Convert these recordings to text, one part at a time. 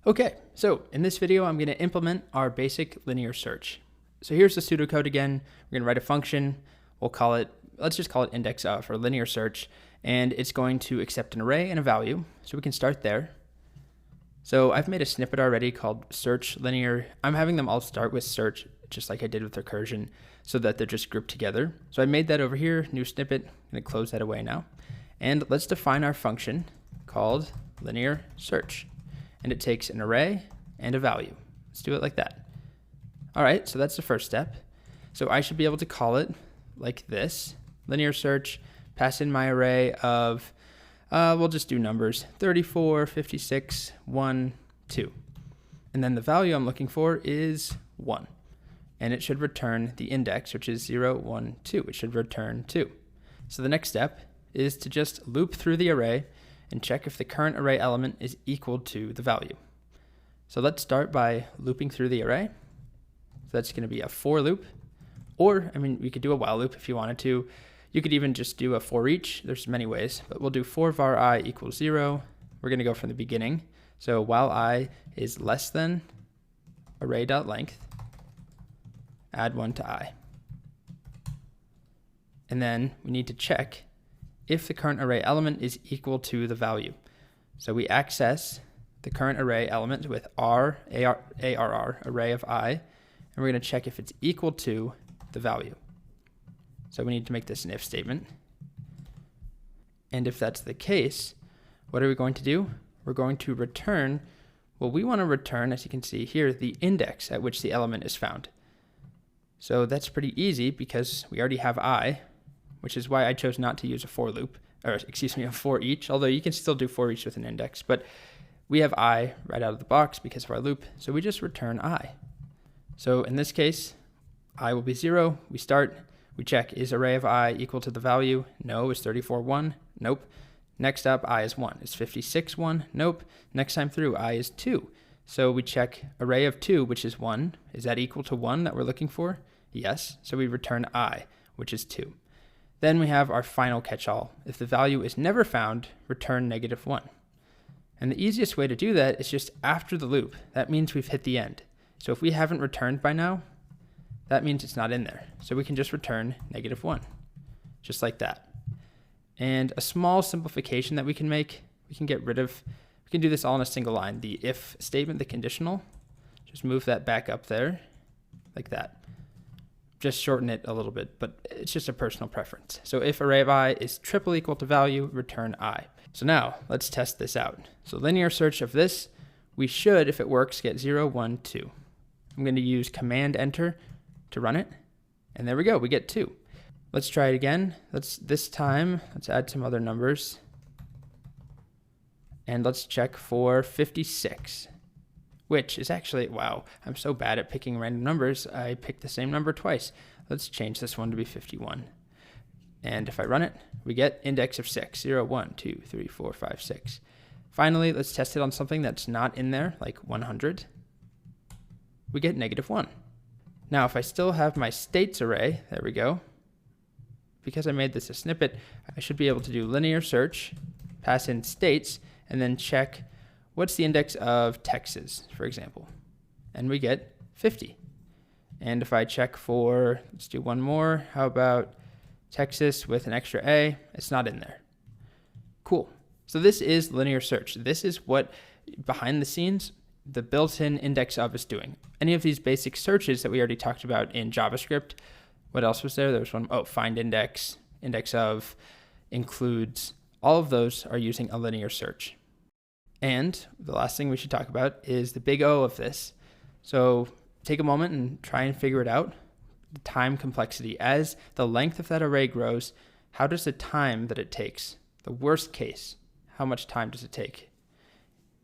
Okay, so in this video, I'm going to implement our basic linear search. So here's the pseudocode again. We're going to write a function. Let's just call it index of or linear search, and it's going to accept an array and a value. So we can start there. So I've made a snippet already called search linear. I'm having them all start with search, just like I did with recursion, so that they're just grouped together. So I made that over here, new snippet. I'm going to close that away now. And let's define our function called linear search. And it takes an array and a value. Let's do it like that. All right, so that's the first step. So I should be able to call it like this, linear search, pass in my array of, we'll just do numbers, 34, 56, 1, 2. And then the value I'm looking for is 1. And it should return the index, which is 0, 1, 2. It should return 2. So the next step is to just loop through the array and check if the current array element is equal to the value. So let's start by looping through the array. So that's going to be a for loop, or we could do a while loop if you wanted to. You could even just do a for each. There's many ways, but we'll do for var I equals 0. We're going to go from the beginning. So while I is less than array.length, add 1 to I. And then we need to check if the current array element is equal to the value. So we access the current array element with arr, array of I, and we're going to check if it's equal to the value. So we need to make this an if statement. And if that's the case, what are we going to do? We're going to return, well, we want to return, as you can see here, the index at which the element is found. So that's pretty easy because we already have I, which is why I chose not to use a for loop, or excuse me, a for each, although you can still do for each with an index, but we have I right out of the box because of our loop, so we just return I. So in this case, I will be 0, we start, we check, is array of I equal to the value? No. Is 34 1? Nope. Next up, I is 1. Is 56 1? Nope. Next time through, I is 2. So we check array of 2, which is 1. Is that equal to 1 that we're looking for? Yes. So we return I, which is 2. Then we have our final catch-all. If the value is never found, return -1. And the easiest way to do that is just after the loop. That means we've hit the end. So if we haven't returned by now, that means it's not in there. So we can just return -1, just like that. And a small simplification that we can make, we can do this all in a single line. The if statement, the conditional, just move that back up there, like that. Just shorten it a little bit, but it's just a personal preference. So if array of I is triple equal to value, return I. So now let's test this out. So linear search of this, we should, if it works, get 0, 1, 2. I'm going to use command enter to run it. And there we go, we get 2. Let's try it again. This time, let's add some other numbers. And let's check for 56. Which is actually, wow, I'm so bad at picking random numbers. I picked the same number twice. Let's change this one to be 51. And if I run it, we get index of 6, 0, 1, 2, 3, 4, 5, 6. Finally, let's test it on something that's not in there, like 100. We get -1. Now, if I still have my states array, there we go. Because I made this a snippet, I should be able to do linear search, pass in states, and then check what's the index of Texas, for example? And we get 50. And if I check for, let's do one more, how about Texas with an extra A? It's not in there. Cool. So this is linear search. This is what, behind the scenes, the built-in index of is doing. Any of these basic searches that we already talked about in JavaScript, what else was there? There was one, find index, index of, includes, all of those are using a linear search. And the last thing we should talk about is the big O of this. So take a moment and try and figure it out. The time complexity. As the length of that array grows, how does the time that it takes, the worst case, how much time does it take?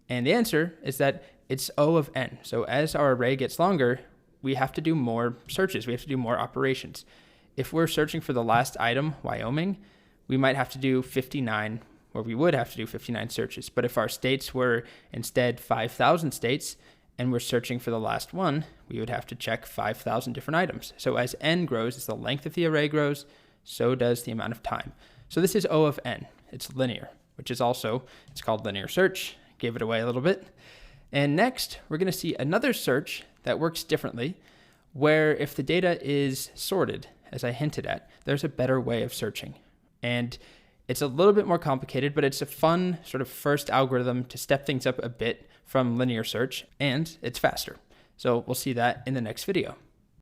And the answer is that it's O of n. So as our array gets longer, we have to do more searches. We have to do more operations. If we're searching for the last item, Wyoming, we might have to do 59, or we would have to do 59 searches. But if our states were instead 5,000 states and we're searching for the last one, we would have to check 5,000 different items. So as n grows, as the length of the array grows, so does the amount of time. So this is O of n. It's linear, which is also, it's called linear search. Gave it away a little bit. And next, we're going to see another search that works differently, where if the data is sorted, as I hinted at, there's a better way of searching. And it's a little bit more complicated, but it's a fun sort of first algorithm to step things up a bit from linear search, and it's faster. So we'll see that in the next video.